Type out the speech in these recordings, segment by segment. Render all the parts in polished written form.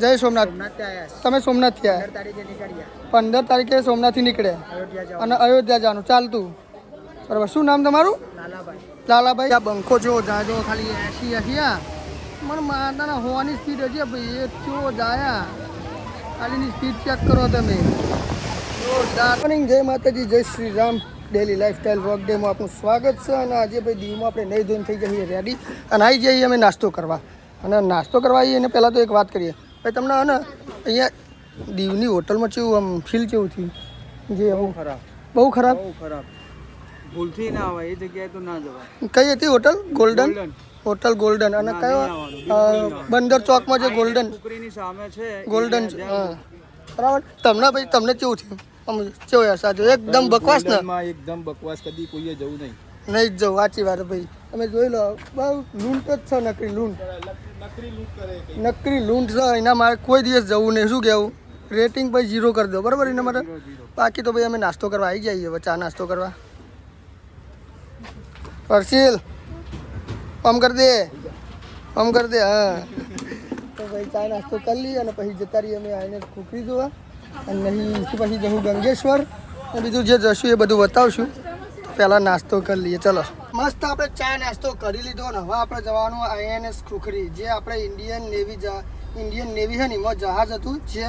જય સોમનાથ. તમે સોમનાથથી આવ્યા? 15 તારીખે સોમનાથથી નીકળ્યા અને અયોધ્યા જવાનું ચાલતું. બરાબર. શું નામ તમારું? લાલાભાઈ. આ બંખો જો જાજો ખાલી 80 મને માતાના હોવાની સ્પીડ હજી ભાઈ એ ચો જાયા ખાલીની સ્પીડ ચેક કરો તમે. મોર્નિંગ. જય માતાજી, જય Shri Ram. Daily lifestyle work ડેમાં આપનું સ્વાગત છે. અને આજે ભાઈ દીવમાં આપણે નહીં ધોઈને થઈ જઈએ રેડી અને આવી જઈએ અમે નાસ્તો કરવા. અને નાસ્તો કરવા આવીએ એને પહેલાં તો એક વાત કરીએ ભાઈ, તમને ને અહીંયા દીવની હોટલમાં કેવું આમ ફીલ કેવું થયું? જે બહુ ખરાબ ભૂલથી ના આવે એ જગ્યાએ તો ના જવાય. કઈ હતી હોટલ? Hotel golden. અને કયો બંદર ચોકમાં જે ગોલ્ડન છોકરીની સામે છે ગોલ્ડન. હા બરાબર. તમને ભાઈ તમને કેવું થયું? આમ કેવું સાચું એકદમ બકવાસ ને? એકદમ બકવાસ. કદી કોઈએ જવું નહીં જ જવું. સાચી વાત ભાઈ. તમે જોઈ લો બહુ લૂંટ જ છે. નકરી લૂંટ છે. એના મારે કોઈ દિવસ જવું નહીં. શું કહેવું? રેટિંગ ભાઈ 0 કરી દો. બરાબર એના માટે. બાકી તો ભાઈ અમે નાસ્તો કરવા આવી જઈએ હવે. ચા નાસ્તો કરવા. હર્ષિલ આમ કરી દે. હા તો ભાઈ ચા નાસ્તો કરી લઈએ અને પછી જતા રહીએ અમે આવીને ખુખરી જોવા. અને નહીં પછી જવું ગંગેશ્વર અને બીજું જે જશું એ બધું બતાવશું. પહેલાં નાસ્તો કરી લઈએ. ચલો મસ્ત આપણે ચા નાસ્તો કરી લીધો ને હવે આપણે જવાનું INS ખુખરી, જે આપણે ઇન્ડિયન નેવી છે ને એમાં જહાજ હતું, જે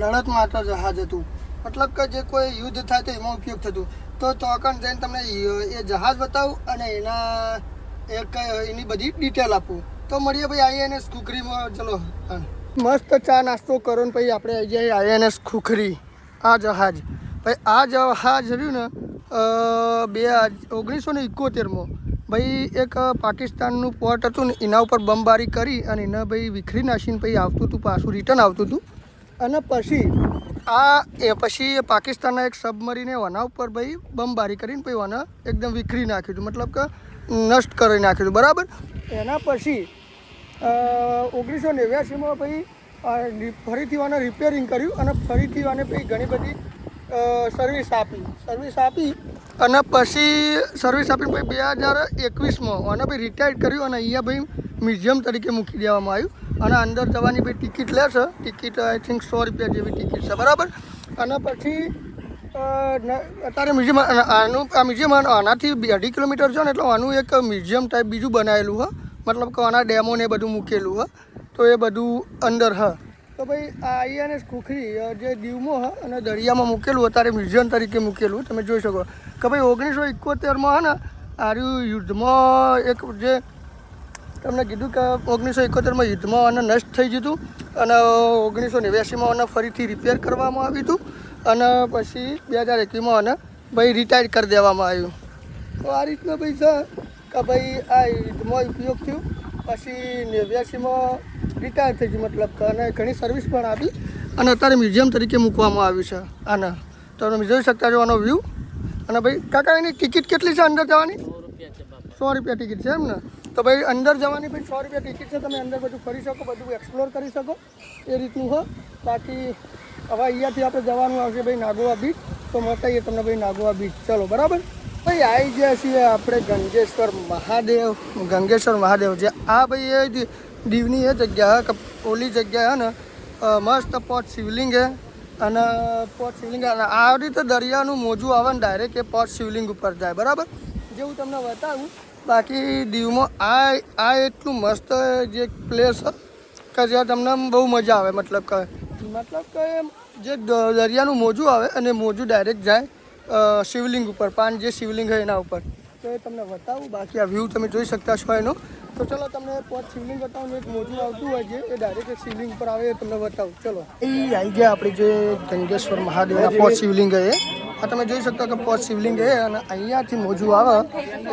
લડત માટે જહાજ હતું. મતલબ કે જે કોઈ યુદ્ધ થાય તો એમાં ઉપયોગ થતું. તો ચોકણ જઈને તમને એ જહાજ બતાવું અને એની બધી ડિટેલ આપું. તો મળીએ ભાઈ INS ખુખરીમાં. ચલો મસ્ત ચા નાસ્તો કરો ને પછી આપણે આવી જઈએ INS ખુખરી. આ જહાજ ભાઈ, આ જહાજ રહ્યું ને 1971માં ભાઈ એક પાકિસ્તાનનું પોર્ટ હતું ને એના ઉપર બમબારી કરી અને એને ભાઈ વિખરી નાખીને પછી આવતું હતું, પાછું રિટર્ન આવતું હતું. અને પછી પાકિસ્તાનના એક સબમરીને એના ઉપર ભાઈ બમબારી કરીને પછી એને એકદમ વિખરી નાખ્યું હતું, મતલબ કે નષ્ટ કરી નાખ્યું હતું. બરાબર. એના પછી 1989માં ભાઈ ફરીથી આને રિપેરિંગ કર્યું અને ફરીથી આને પછી ઘણી બધી સર્વિસ આપી અને પછી સર્વિસ આપીને પછી 2021માં આને ભાઈ રિટાયર્ડ કર્યું અને અહીંયા ભાઈ મ્યુઝિયમ તરીકે મૂકી દેવામાં આવ્યું. અને અંદર જવાની ભાઈ ટિકિટ લેશે. ટિકિટ આઈ થિંક 100 રૂપિયા જેવી ટિકિટ છે. બરાબર. અને પછી અત્યારે મ્યુઝિયમ આ મ્યુઝિયમ આનાથી 2.5 કિલોમીટર છે ને, એટલે આનું એક મ્યુઝિયમ ટાઈપ બીજું બનાવેલું હોય, મતલબ કે આના ડેમો ને એ બધું મૂકેલું હોય. તો એ બધું અંદર તો ભાઈ આ INS ખુખરી જે દીવમાં અને દરિયામાં મૂકેલું અત્યારે મ્યુઝિયમ તરીકે મૂકેલું. તમે જોઈ શકો કે ભાઈ 1971માં ને આર્યું યુદ્ધમાં એક જે તમને કીધું કે 1971માં યુદ્ધમાં આને નષ્ટ થઈ ગયું હતું અને 1989માં આને ફરીથી રિપેર કરવામાં આવ્યું હતું અને પછી 2021માં આને ભાઈ રિટાયર કરી દેવામાં આવ્યું. તો આ રીતના ભાઈ છે કે ભાઈ આ યુદ્ધમાં ઉપયોગ થયું. પછી 89માં રિટાયર થઈ ગયું, મતલબ કે અને ઘણી સર્વિસ પણ આપી અને અત્યારે મ્યુઝિયમ તરીકે મૂકવામાં આવ્યું છે આને. તો તમે જોઈ શકતા છો આનો વ્યૂ. અને ભાઈ કાકા એની ટિકિટ કેટલી છે અંદર જવાની? 100 રૂપિયા ટિકિટ છે એમ ને? તો ભાઈ અંદર જવાની ભાઈ 100 રૂપિયા ટિકિટ છે. તમે અંદર બધું ફરી શકો, બધું એક્સપ્લોર કરી શકો એ રીતનું હોય. બાકી હવે અહીંયાથી આપણે જવાનું આવશે ભાઈ નાગોવા બીચ. તો બતાવીએ તમને ભાઈ નાગોવા બીચ. ચલો બરાબર. ભાઈ આવી ગયા છીએ આપણે ગંગેશ્વર મહાદેવ. જે આ ભાઈ એ દીવની એ જગ્યા કે ઓલી જગ્યા હે ને મસ્ત પોટ શિવલિંગ હે અને આ રીતે દરિયાનું મોજું આવે ને ડાયરેક્ટ એ પોટ શિવલિંગ ઉપર જાય. બરાબર. જે હું તમને બતાવું. બાકી દીવમાં આ એટલું મસ્ત જે પ્લેસ કે જ્યાં તમને બહુ મજા આવે. મતલબ કે જે દરિયાનું મોજું આવે અને મોજું ડાયરેક્ટ જાય શિવલિંગ ઉપર, જે શિવલિંગ હોય એના ઉપર. તો એ તમને બતાવું. બાકી આ વ્યૂ તમે જોઈ શકતા છો એનો. તો ચલો તમને પોત શિવલિંગ બતાવું. એક મોજું આવતું હોય છે એ ડાયરેક્ટ શિવલિંગ ઉપર આવે એ તમને બતાવું. ચલો એ આવી ગયા આપણે જે ગંગેશ્વર મહાદેવના પોત શિવલિંગ એ. આ તમે જોઈ શકતા કે પોત શિવલિંગ એ અને અહીંયાથી મોજું આવે.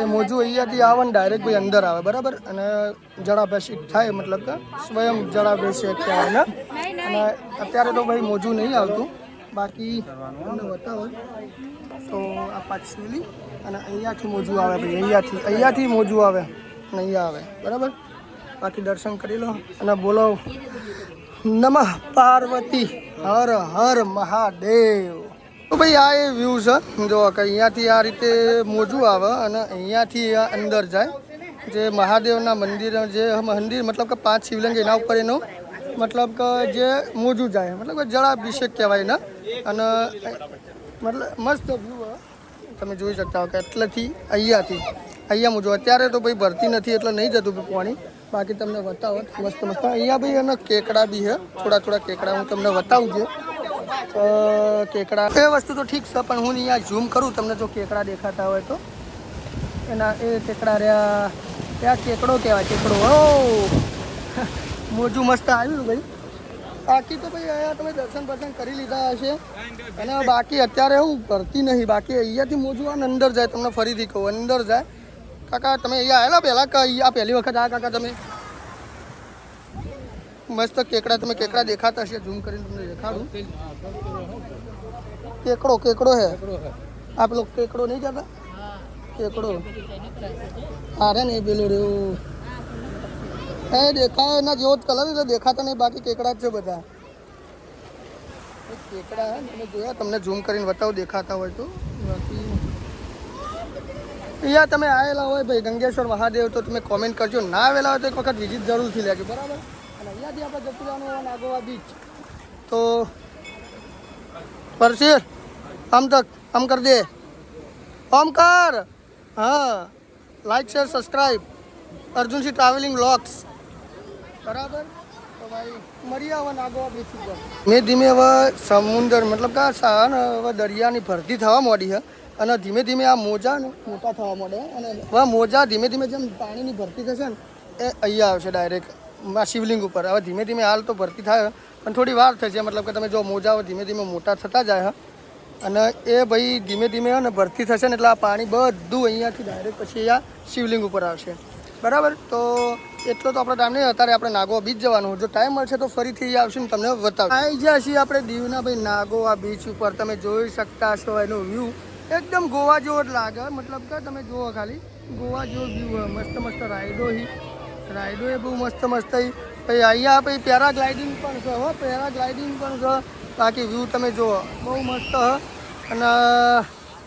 એ મોજું અહીંયાથી આવે ને ડાયરેક્ટ ભાઈ અંદર આવે. બરાબર. અને જળાભિષેક થાય, મતલબ કે સ્વયં જળાભિષેક કહેવાય. અને અત્યારે તો ભાઈ મોજું નહીં આવતું. બાકી તમને બતાવો તો આ પાંચ શિવલિંગ અને અહીંયાથી મોજું આવે ભાઈ. અહીંયાથી મોજું આવે અને અહીંયા આવે. બરાબર. બાકી દર્શન કરી લો અને બોલો નમઃ પાર્વતી હર હર મહાદેવ. તો ભાઈ આ એ વ્યૂ છે. જો કે અહીંયાથી આ રીતે મોજું આવે અને અહીંયાથી અંદર જાય જે મહાદેવના મંદિર, મતલબ કે 5 શિવલિંગ એના ઉપર એનો મતલબ કે જે મોજું જાય મતલબ કે જળાભિષેક કહેવાય ને અને મતલબ મસ્ત વ્યૂ તમે જોઈ શકતા હો કે એટલેથી અહીંયા મોજું અત્યારે તો ભાઈ ભરતી નથી એટલે નહીં જતું પાણી બાકી તમને બતાવો મસ્ત મસ્ત અહીંયા ભાઈ અને કેકડા બી છે થોડા કેકડા હું તમને બતાવું છું કેકડા એ વસ્તુ તો ઠીક છે પણ હું અહીંયા ઝૂમ કરું તમને જો કેકડા દેખાતા હોય તો એના એ કેકડા રહ્યા ત્યાં કેકડો કહેવાય કેકડો ઓ મોજું મસ્ત આવ્યું ભાઈ બાકી તો ભાઈ અહીંયા તમે દર્શન કરી લીધા હશે અને બાકી અત્યારે હું ભરતી નહીં બાકી અહીંયાથી મોજું આ અંદર જાય તમને ફરીથી કહું અંદર જાય કાકા તમે અહીંયા આવેલા પહેલાં કે અહીંયા પહેલી વખત આ કાકા તમે મસ્ત કેકડા તમે કેકડા દેખાતા હશે ઝૂમ કરીને તમને દેખાડું કેકડો હે આપ લોકો કેકડો નહીં જતા કેકડો અરે નહીં પેલું રહ્યું એ દેખાય એના જેવો જ કલર એટલે દેખાતા નહીં બાકી કેકડા જ છે બધા કેકડા હે તમે જોયા તમને ઝૂમ કરીને બતાવું દેખાતા હોય તો બાકી અહીંયા તમે આવેલા હોય ભાઈ ગંગેશ્વર મહાદેવ તો તમે કોમેન્ટ કરજો ના આવેલા હોય તો એક વખત વિઝિટ જરૂરથી લેજો બરાબર અને અહીંયાથી આપણે જતું જવાનું હોય નાગોવા બીચ તો પરસીર આમ કર દે આમ કર હા like share subscribe Arjunsinh travelling vlogs બરાબર તો ભાઈ મળીએ હવે નાગોવા બીચ ઉપર ધીમે હવે સમુદ્ર મતલબ કે હવે દરિયાની ભરતી થવા માંડી છે અને ધીમે આ મોજા ને મોટા થવા માંડે અને હવે મોજા ધીમે જેમ પાણીની ભરતી થશે ને એ અહીંયા આવશે ડાયરેક્ટ શિવલિંગ ઉપર હવે ધીમે હાલ તો ભરતી થાય પણ થોડી વાર થશે મતલબ કે તમે જો મોજા ધીમે મોટા થતા જાય અને એ ભાઈ ધીમે અને ભરતી થશે ને એટલે આ પાણી બધું અહીંયાથી ડાયરેક્ટ પછી અહીંયા શિવલિંગ ઉપર આવશે બરાબર તો એટલો તો આપણે ટાઈમ નહીં અત્યારે આપણે નાગોવા બીચ જવાનું જો ટાઈમ મળશે તો ફરીથી અહીંયા આવશે ને તમને બતાવ આવી ગયા છીએ આપણે દીવના ભાઈ નાગોવા બીચ ઉપર તમે જોઈ શકતા છો એનો વ્યૂ એકદમ ગોવા જેવો જ લાગે મતલબ કે તમે જુઓ ખાલી ગોવા જેવો વ્યૂ મસ્ત રાઈડો એ બહુ મસ્ત ભાઈ અહીંયા ભાઈ પેરાગ્લાઇડિંગ પણ છે બાકી વ્યૂ તમે જુઓ બહુ મસ્ત અને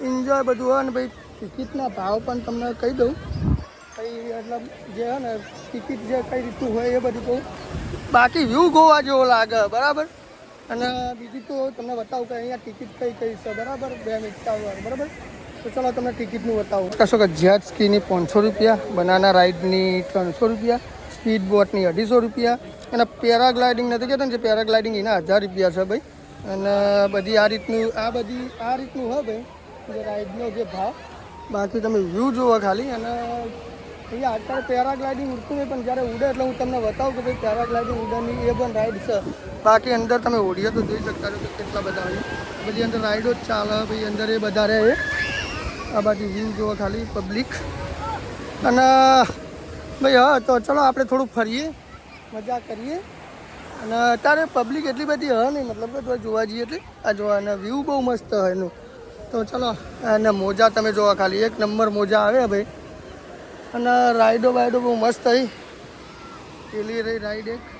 એન્જોય બધું હોય ને ભાઈ ટિકિટના ભાવ પણ તમને કહી દઉં ભાઈ મતલબ જે છે ને ટિકિટ જે કઈ રીતનું હોય એ બધું કહું બાકી વ્યૂ ગોવા જેવો લાગે બરાબર અને બીજું તો તમને બતાવું કે અહીંયા ટિકિટ કઈ છે બરાબર 2 મિનિટ બરાબર તો ચલો તમને ટિકિટનું બતાવું કશો કે જેટ સ્કીની 500 રૂપિયા બનાના રાઇડની 300 રૂપિયા સ્પીડ બોટની 250 રૂપિયા અને પેરાગ્લાઇડિંગ નથી કહેતા ને જે પેરાગ્લાઇડિંગ એના 1000 રૂપિયા છે ભાઈ અને બધી આ રીતનું હોય ભાઈ જે રાઇડનો જે ભાવ બાકી તમે વ્યૂ જુઓ ખાલી અને અહીંયા અત્યારે પેરાગ્લાઇડિંગ ઉડતું નહીં પણ જ્યારે ઉડે એટલે હું તમને બતાવું કે ભાઈ પેરાગ્લાઇડિંગ ઉડવાની એ પણ રાઇડ છે બાકી અંદર તમે ઓડિયો તો જોઈ શકતા છો કે કેટલા બધા હોય બધી અંદર રાઇડો જ ચાલે ભાઈ અંદર એ બધા રહે આ બાજુ વ્યૂ જુઓ ખાલી પબ્લિક અને ભાઈ હા તો ચલો આપણે થોડું ફરીએ મજા કરીએ અને અત્યારે પબ્લિક એટલી બધી હ નહીં મતલબ કે જોવા જઈએ એટલે આ જોવા અને વ્યૂ બહુ મસ્ત હોય એનું તો ચલો અને મોજા તમે જોવા ખાલી 1 નંબર મોજા આવે ભાઈ અને રાઈડો બહુ મસ્ત થઈ પેલી રહી રાઈડ એક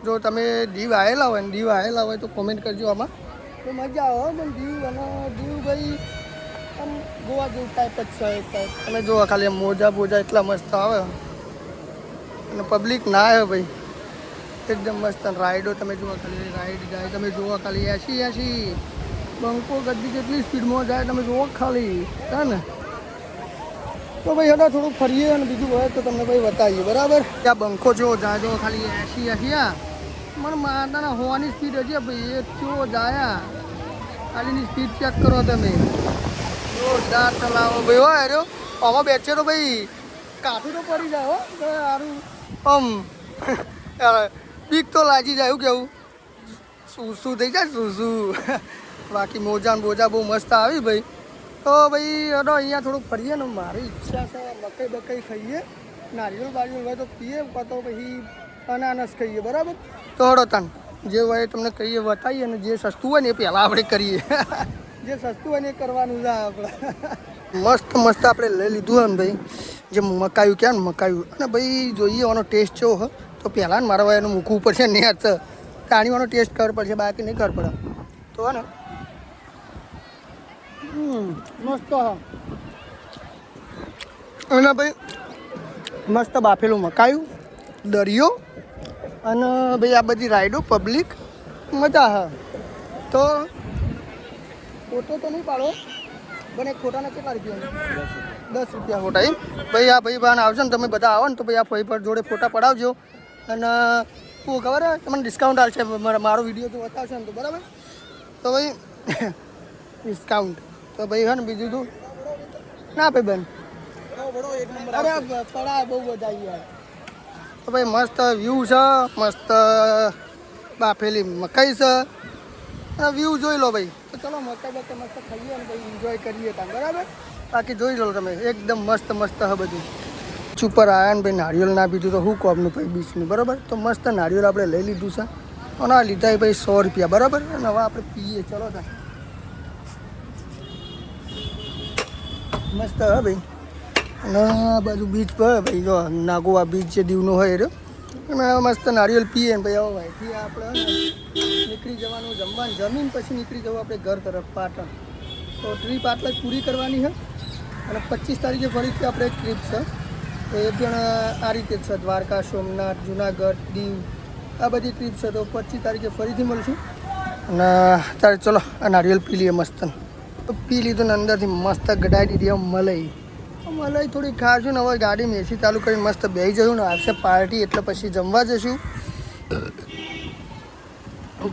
જો તમે દીવ આવેલા હોય તો કોમેન્ટ કરજો આમાં તો મજા આવે પણ દીવ ભાઈ આમ ગોવા જેવું ટાઈપ જ છે એક ટાઈપ તમે જોવા ખાલી મોજા એટલા મસ્ત આવે અને પબ્લિક ના આવે ભાઈ એકદમ મસ્ત રાઈડો તમે જોવા ખાલી રાઈડ જાય તમે જોવા ખાલી 80 બંકો ગદ્દી કેટલી સ્પીડમાં જાય તમે જોવો ખાલી હે ને તો ભાઈ હવે થોડુંક ફરીએ અને બીજું હોય તો તમને ભાઈ બતાવીએ બરાબર ત્યાં બંકો જો જાય જો ખાલી 80 મને માતાના હોવાની સ્પીડ હજી ભાઈ એ ચો જાયા ખાલીની સ્પીડ ચેક કરો તમે જોરદાર ચલાવો ભાઈ હોય અરે આમાં બેસે તો ભાઈ કાઠું તો પડી જાય હો સારું આમ બીક તો લાગી જાય એવું કેવું શું થઈ જાય શું બાકી મોજા બોજા બહુ મસ્ત આવી ભાઈ તો ભાઈ અડો અહીંયા થોડુંક ફરીએ ને મારી ઈચ્છા છે મકાઈ ખાઈએ નારિયેળ હોય તો પીએ તો પછી અનાનસ ખાઈએ બરાબર તો હડો તન જે હોય તમને કહીએ બતાવીએ ને જે સસ્તું હોય ને એ પહેલાં આપણે કરીએ જે સસ્તું હોય ને એ કરવાનું છે આપણે મસ્ત આપણે લઈ લીધું હોય ને ભાઈ જે મકાયું ક્યાં ને મકાયું અને ભાઈ જોઈએ એનો ટેસ્ટ કેવો હોય તો પહેલાં ને મારા એનું મૂકવું પડશે ને યાર પાણીવાનો ટેસ્ટ ખબર પડશે બાકી નહીં ખબર પડે તો ને મસ્ત અને ભાઈ મસ્ત બાફેલું મકાયું દરિયો અને ભાઈ આ બધી રાઈડો પબ્લિક મજા હા. તો ફોટો તો નહીં પાડો પણ એક ફોટાના કેટલા રૂપિયા? 10 રૂપિયા ફોટા એમ. ભાઈ આ ભાઈ બહાને આવશે ને તમે બધા આવો ને તો ભાઈ આ ભાઈ પર જોડે ફોટા પડાવજો. અને શું ખબર હે તમને ડિસ્કાઉન્ટ આવશે મારો વિડીયો જો બતાવશે ને તો બરાબર. તો ભાઈ ડિસ્કાઉન્ટ તો ભાઈ હે ને બીજું તું ના ભાઈ બેન અરે પડા બહુ બધા યાર. તો ભાઈ મસ્ત વ્યૂ છે, મસ્ત બાફેલી મકાઈ છે. વ્યૂ જોઈ લો ભાઈ. તો ચલો મકાઈ બકાઈ મસ્ત ખાઈએ ને ભાઈ એન્જોય કરીએ ત્યાં બરાબર. બાકી જોઈ લો તમે એકદમ મસ્ત મસ્ત હ બધું. ઉપર આવ્યા ને ભાઈ નારિયેળ ના પીધું તો શું કોમનું ભાઈ બીચનું બરાબર. તો મસ્ત નારિયેળ આપણે લઈ લીધું છે અને આ લીધા ભાઈ 100 રૂપિયા બરાબર. અને હવે આપણે પીએ ચલો ત્યાં મસ્ત હા ભાઈ. અને આ બાજુ બીચ પર ભાઈ જો નાગોવા બીચ જે દીવનો હોય એ અને મસ્ત નારિયેળ પીએ ને ભાઈ હવે ભાઈથી આપણે નીકળી જવાનું જમવાનું જમીન પછી નીકળી જવું આપણે ઘર તરફ પાટણ. તો ટ્રીપ આટલા જ પૂરી કરવાની છે અને 25 તારીખે ફરીથી આપણે એક ટ્રીપ છે તો એ પણ આ રીતે જ છે. દ્વારકા, સોમનાથ, જુનાગઢ, દીવ આ બધી ટ્રીપ છે. તો 25 તારીખે ફરીથી મળશું. અને અત્યારે ચલો આ નારિયેળ પી લઈએ મસ્ત. તો પી લીધું ને અંદરથી મસ્ત ગડાઈ દીધી મલાઈ. મલાઈ થોડી ખાશું ને હવે ગાડીમાં એસી ચાલુ કરીને મસ્ત બેસી જશું ને આવશે પાર્ટી એટલે પછી જમવા જશું.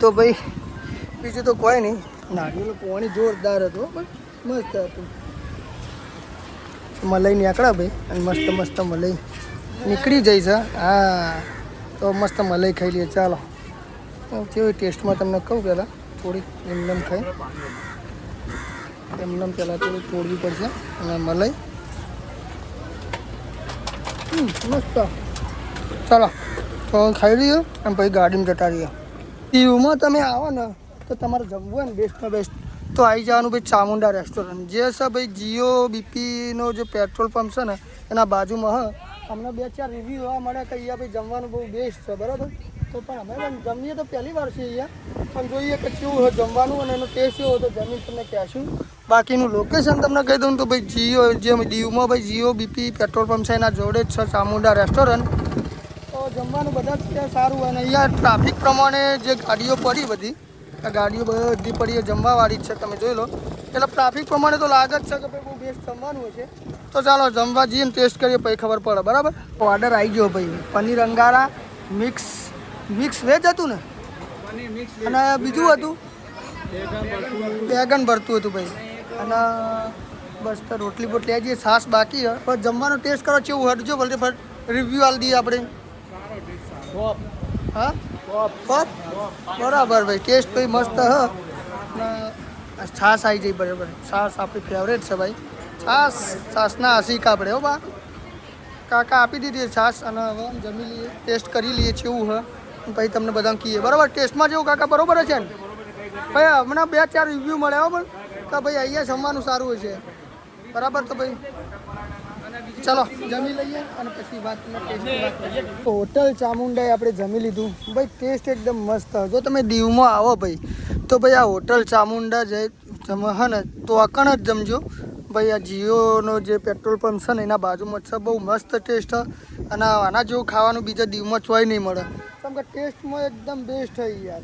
તો ભાઈ બીજું તો કોઈ નહીં. નારિયેળ પોણી જોરદાર હતો પણ મસ્ત હતું. મલાઈ નીકળ્યા ભાઈ અને મસ્ત મસ્ત મલાઈ નીકળી જાય છે. હા તો મસ્ત મલાઈ ખાઈ લઈએ ચાલો. કેવી ટેસ્ટમાં તમને કહું પહેલાં થોડીક એમનેમ ખાઈ એમનેમ પહેલાં થોડીક તોડવી પડશે. અને મલાઈ મસ્ત. ચાલો તો ખાઈ લઈએ અને પછી ગાડીમાં જતા રહીએ. દીવમાં તમે આવો ને તો તમારે જમવું હોય ને બેસ્ટમાં બેસ્ટ તો આવી જવાનું ભાઈ ચામુંડા રેસ્ટોરન્ટ જે છે ભાઈ જીઓ બીપીનો જે પેટ્રોલ પંપ છે ને એના બાજુમાં હ. અમને 2-4 રિવ્યૂ જોવા મળે કે અહીંયા ભાઈ જમવાનું બહુ બેસ્ટ છે બરાબર. તો પણ અમે પણ જમીએ તો પહેલી વાર છે અહીંયા પણ જોઈએ કે કેવું હોય જમવાનું અને એનો ટેસ્ટ એવો તો જમીન તમને કહેશું. બાકીનું લોકેશન તમને કહી દઉં તો ભાઈ જીઓ જે દીવમાં ભાઈ જીઓ બીપી પેટ્રોલ પંપ છે એના જોડે જ છે ચામુંડા રેસ્ટોરન્ટ. તો જમવાનું બધા જ ત્યાં સારું હોય. અને અહીંયા ટ્રાફિક પ્રમાણે જે ગાડીઓ પડી બધી આ ગાડીઓ બધી પડી જમવાવાળી જ છે તમે જોઈ લો. એટલે ટ્રાફિક પ્રમાણે તો લાગે જ છે કે ભાઈ બહુ બેસ્ટ જમવાનું હશે. તો ચાલો જમવા જઈએ ને ટેસ્ટ કરીએ પછી ખબર પડે બરાબર. ઓર્ડર આવી ગયો ભાઈ પનીર અંગારા મિક્સ વેજ હતું ને અને બીજું હતું બેગન ભરતું હતું ભાઈ. અને બસ તો રોટલી બોટલી આવી જઈએ છાશ બાકી પણ જમવાનો ટેસ્ટ કરો કેવું હટજો ભલે રિવ્યૂ આલી દઈએ આપણે. હા બરાબર ભાઈ ટેસ્ટ ભાઈ મસ્ત હ. અને છાશ આવી જાય બરાબર. છાશ આપણી ફેવરેટ છે ભાઈ. છાશના આશિક આપણે હો બા. કાકા આપી દીધી છાશ અને હવે જમી લઈએ ટેસ્ટ કરી લઈએ કેવું હ પછી તમને બધાને કહીએ બરાબર. ટેસ્ટમાં જેવું કાકા બરાબર છે ને ભાઈ. હમણાં 2-4 રિવ્યૂ મળ્યા પણ કે ભાઈ અહીંયા જમવાનું સારું હોય છે બરાબર. તો ભાઈ ચલો જમી લઈએ અને પછી વાત હોટલ ચામુંડાએ આપણે જમી લીધું ભાઈ. ટેસ્ટ એકદમ મસ્ત. જો તમે દીવમાં આવો ભાઈ તો ભાઈ આ હોટલ ચામુંડા હા ને તો અકણ જ જમજો ભાઈ. આ જીઓનો જે પેટ્રોલ પંપ છે ને એના બાજુમાં છે. બહુ મસ્ત ટેસ્ટ અને આના જેવું ખાવાનું બીજા દીવમાં ચોય નહીં મળે. કેમ કે ટેસ્ટમાં એકદમ બેસ્ટ થઈ યાર.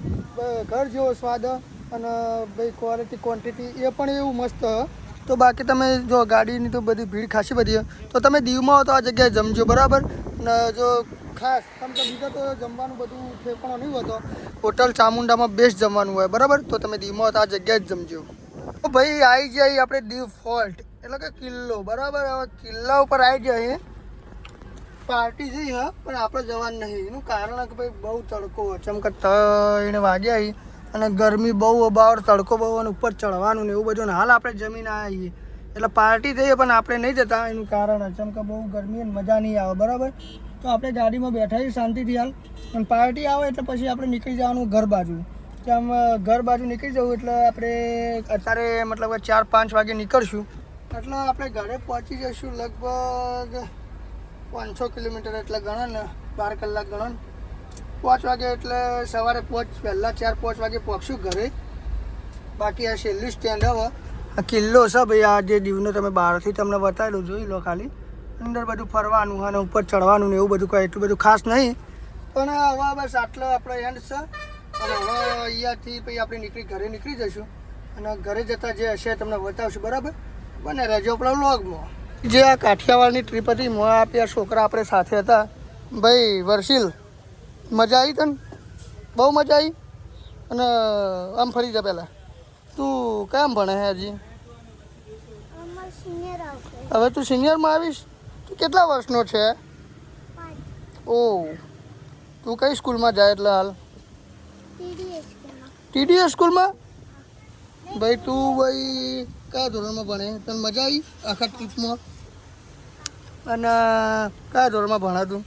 ઘર જેવો સ્વાદ અને ભાઈ ક્વોલિટી ક્વોન્ટિટી એ પણ એવું મસ્ત. તો બાકી તમે જો ગાડીની તો બધી ભીડ ખાસી બધી તો તમે દીવમાં હો તો આ જગ્યાએ જમજો બરાબર. અને જો ખાસ કેમ કે બીજા તો જમવાનું બધું ઠેકાણો નહીં હોતો. હોટલ ચામુંડામાં બેસ્ટ જમવાનું હોય બરાબર. તો તમે દીવમાં હો તો આ જગ્યાએ જ જમજો. તો ભાઈ આવી જાય આપણે દીવ ફોર્ટ એટલે કે કિલ્લો બરાબર. હવે કિલ્લા ઉપર આવી જાય પાર્ટી જઈ હા પણ આપણે જવાનું નહીં. એનું કારણ કે ભાઈ બહુ તડકો ચમકે 3 વાગ્યા અને ગરમી બહુ અબાવર તડકો બહુ અને ઉપર ચડવાનું ને એવું બધું ને હાલ આપણે જમીન આવીએ એટલે પાર્ટી થઈએ પણ આપણે નહીં જતા. એનું કારણ ચમકે બહુ ગરમી અને મજા નહીં આવે બરાબર. તો આપણે ગાડીમાં બેઠા શાંતિથી હાલ અને પાર્ટી આવે એટલે પછી આપણે નીકળી જવાનું ઘર બાજુ. કે આમ ઘર બાજુ નીકળી જવું એટલે આપણે અત્યારે મતલબ 4-5 વાગે નીકળશું એટલે આપણે ઘરે પહોંચી જઈશું લગભગ 500 કિલોમીટર એટલે ગણો ને 12 કલાક ગણો ને. 5 વાગે એટલે સવારે પહેલાં 4-5 વાગે પહોંચશું ઘરે. બાકી આ છેલ્લું સ્ટેન્ડ હવે આ કિલ્લો છે ભાઈ. આ જે દીવનો તમે બહારથી તમને બતાવેલું જોઈ લો ખાલી. અંદર બધું ફરવાનું અને ઉપર ચડવાનું ને એવું બધું કોઈ એટલું બધું ખાસ નહીં. પણ હવે બસ આટલો આપણો એન્ડ છે અને હવે અહીંયાથી પછી આપણે ઘરે નીકળી જઈશું અને ઘરે જતાં જે હશે તમને બતાવશું બરાબર. બને રહેજો આપણા વ્લોગમાં. જે આ કાઠિયાવાડની ટ્રીપ હતી મોં આપ્યા છોકરા આપણે સાથે હતા. ભાઈ વર્ષિલ મજા આવી તને? બહુ મજા આવી. અને આમ ફરી જા પહેલાં તું કેમ ભણે હે હજી? હવે તું સિનિયરમાં આવીશ? તું કેટલા વર્ષનો છે? ઓહ, તું કઈ સ્કૂલમાં જાય એટલે હાલ? ટીડીએસ સ્કૂલમાં? ભાઈ તું ભાઈ કયા ધોરણમાં ભણે? તને મજા આવી આખા ટ્રીપમાં? અને કયા ધોરણમાં ભણા તું?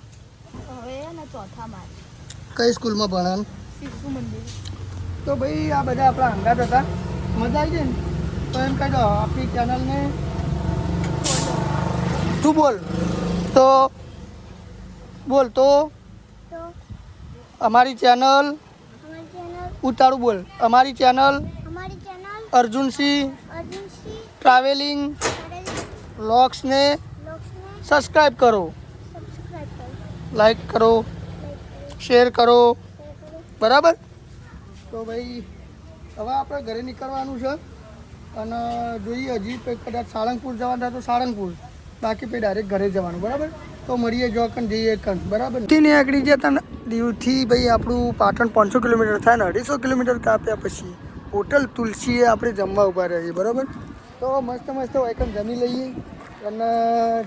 કઈ સ્કૂલમાં ભણા? તો ભાઈ આ બધા આપણા અંગાત હતા. મજા આવી ગઈ ને? તો એમ કહી દો આપણી ચેનલને તું બોલ તો બોલ તો અમારી ચેનલ ઉતારું બોલ. અમારી ચેનલ અર્જુનસિંહ ટ્રાવેલિંગ વ્લોગ્સને સબસ્ક્રાઈબ કરો, લાઈક કરો, શેર કરો બરાબર. તો ભાઈ હવે આપણે ઘરે નીકળવાનું છે અને જોઈએ હજી કંઈ કદાચ સાળંગપુર જવાનું થાય તો સાળંગપુર, બાકી પછી ડાયરેક્ટ ઘરે જવાનું બરાબર. તો મળીએ જો કન જઈએ કન બરાબર. દીવથી આગળ જતા દીવથી ભાઈ આપણું પાટણ 500 કિલોમીટર થાય ને 250 કિલોમીટર કાપ્યા પછી હોટલ તુલસીએ આપણે જમવા ઊભા રહીએ બરાબર. તો મસ્ત મસ્ત વાયકન જમી લઈએ અને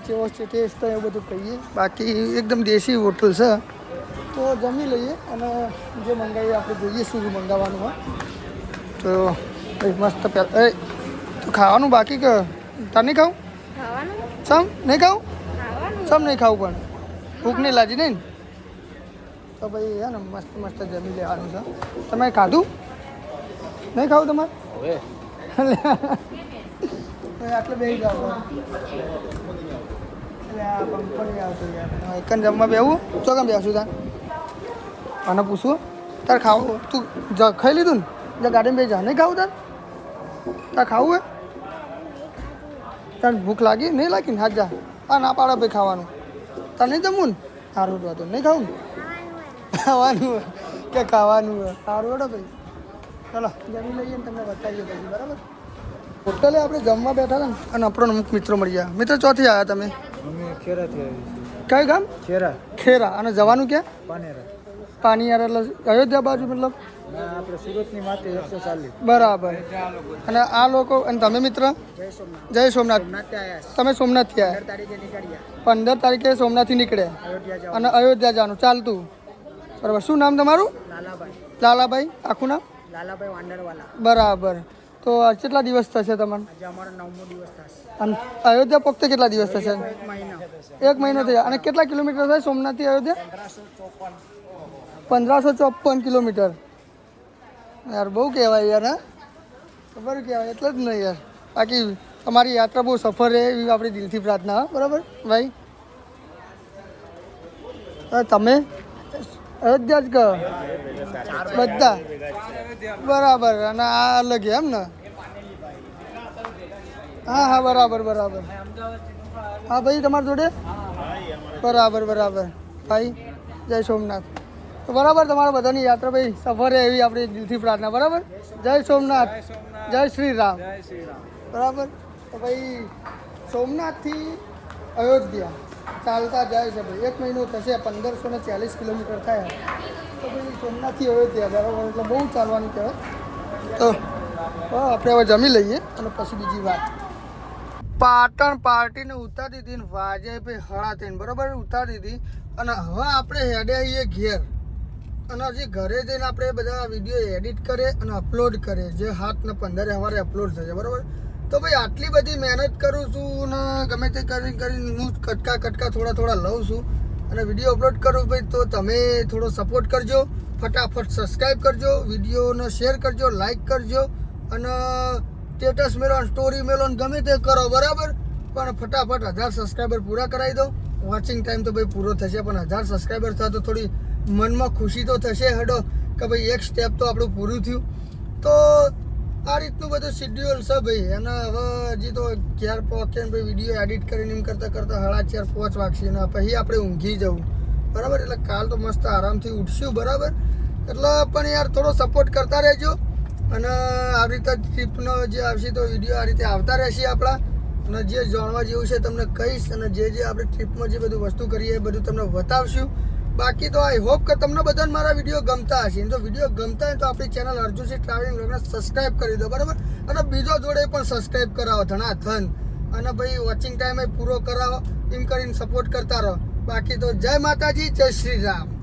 જેવો ટેસ્ટ એવું બધું કહીએ. બાકી એકદમ દેશી હોટલ છે તો જમી લઈએ અને જે મંગાવીએ આપણે જોઈએ શું મંગાવવાનું હોય. તો મસ્ત પહેલાં એ તું ખાવાનું બાકી કે તાર નહીં ખાવું? સમ નહીં ખાવું? સમ નહીં ખાવું પણ ભૂખ નહીં લાગી નહીં ને? તો ભાઈ હે ને મસ્ત મસ્ત જમી લેવાનું છે. તમે ખાધું? નહીં ખાવું તમારે? આટલે બેસી જાઓ એટલે આ પંખો નહીં આવતો યાર. એકન જમવા બેવું તો કેમ બેસું તાર? અને પૂછવું તાર ખાવું? તું ખાઈ લીધું ને ગાડીમાં બેસી જા. નહીં ખાવું તાર? તાર ખાવું હે? તાર ભૂખ લાગી? નહીં લાગી ને? હાથ જા. હા ના પાડે ભાઈ ખાવાનું. તાર નહીં જમવું ને? સારું તો નહીં ખાવું ને? ખાવાનું કે ખાવાનું સારું હેડો ભાઈ. ચાલો જમી લઈએ ને તમને બતાવીએ પછી બરાબર. હોટલે આપણે જમવા બેઠા હતા ને અને આપણો અમુક મિત્રો મળી ગયા. મિત્ર ચોથી આવ્યા તમે? ખેરાથી કયું ગામ? ખેરા. ખેરા. અને જવાનું ક્યાં? પાનેરા. પાણીયાર એટલે અયોધ્યા બાજુ મતલબ? આપણે સુરતની માથે 140. બરાબર. અને આ લોકો અને તમે મિત્ર? જય સોમનાથ. તમે સોમનાથથી આવ્યા? 15 તારીખે સોમનાથથી નીકળ્યા અને અયોધ્યા જવાનું ચાલતું બરાબર. શું નામ તમારું? લાલાભાઈ. આખું નામ? લાલાભાઈ વાંડરવાલા. બરાબર. તો કેટલા દિવસ થશે તમારે? આજે અમારો 9મો દિવસ થશે. અને અયોધ્યા પોખતે કેટલા દિવસ થશે? 1 મહિનો. 1 મહિનો થયા. અને કેટલા કિલોમીટર થાય સોમનાથથી અયોધ્યા? 1554 કિલોમીટર. યાર બહુ કહેવાય યાર. હા ખબર કહેવાય એટલે જ નહીં યાર. બાકી તમારી યાત્રા બહુ સફર રહે એવી આપણી દિલથી પ્રાર્થના. હા બરાબર ભાઈ. તમે અયોધ્યા જ કહો બધા? બરાબર. અને આ અલગ એમ ને? હા હા બરાબર બરાબર. હા ભાઈ તમારી જોડે? બરાબર બરાબર ભાઈ. જય સોમનાથ. તો બરાબર તમારા બધાની યાત્રા ભાઈ સફર રહે એવી આપણી દિલથી પ્રાર્થના બરાબર. જય સોમનાથ. જય શ્રી રામ. બરાબર. તો ભાઈ સોમનાથથી અયોધ્યા ચાલતા જાય છે ભાઈ. 1 મહિનો થશે. 1540 કિલોમીટર થયા. તો ભાઈ સોમનાથથી અયોધ્યા બરાબર એટલે બહુ ચાલવાનું કહેવાય. તો આપણે હવે જમી લઈએ અને પછી બીજી વાત. પાટણ પાર્ટીને ઉતારી દીધી ને વાજે ભાઈ 3:30 બરાબર ઉતારી દીધી. અને હવે આપણે હેડે આવીએ ઘેર અને હજી ઘરે જઈને આપણે બધા વિડીયો એડિટ કરે અને અપલોડ કરે જે 7:15 સવારે અપલોડ થશે બરાબર. તો ભાઈ આટલી બધી મહેનત કરું છું ને ગમે તે કરીને હું કટકા થોડા લઉં છું અને વિડીયો અપલોડ કરું ભાઈ. તો તમે થોડો સપોર્ટ કરજો, ફટાફટ સબસ્ક્રાઈબ કરજો, વિડીયોનો શેર કરજો, લાઈક કરજો અને સ્ટેટસ મેલો, સ્ટોરી મેલો ગમે તે કરો બરાબર. પણ ફટાફટ 1000 સબસ્ક્રાઈબર પૂરા કરાવી દો. વોચિંગ ટાઈમ તો ભાઈ પૂરો થશે પણ 1000 સબસ્ક્રાઈબર થાય તો થોડી મનમાં ખુશી તો થશે હેડો કે ભાઈ એક સ્ટેપ તો આપણું પૂરું થયું. તો આ રીતનું બધું શિડ્યુલ છે ભાઈ. અને હવે હજી તો ઘેર પહોંચે ને ભાઈ વિડીયો એડિટ કરીને એમ કરતાં 4:30 5 વાગશે ને પછી આપણે ઊંઘી જવું બરાબર. એટલે કાલ તો મસ્ત આરામથી ઉઠશું, બરાબર. એટલે પણ યાર થોડો સપોર્ટ કરતા રહેજો, અને આવી રીતે ટ્રીપનો જે આવશે તો વિડીયો આ રીતે આવતા રહેશે આપણા, અને જે જાણવા જેવું છે તમને કહીશ, અને જે આપણે ટ્રીપમાં જે બધું વસ્તુ કરીએ એ બધું તમને બતાવશું. બાકી તો આઈ હોપ કે તમને બધાને મારા વિડીયો ગમતા હશે. જો વિડીયો ગમતા હોય તો આપણી ચેનલ અર્જુનસિંહ ટ્રાવેલિંગ વ્લોગને સબસ્ક્રાઈબ કરી દો, બરાબર. અને બીજો જોડે પણ સબસ્ક્રાઈબ કરાવો ધનાધન, અને ભાઈ વોચિંગ ટાઈમ પૂરો કરાવો, એમ કરીને સપોર્ટ કરતા રહો. બાકી તો જય માતાજી, જય શ્રી રામ.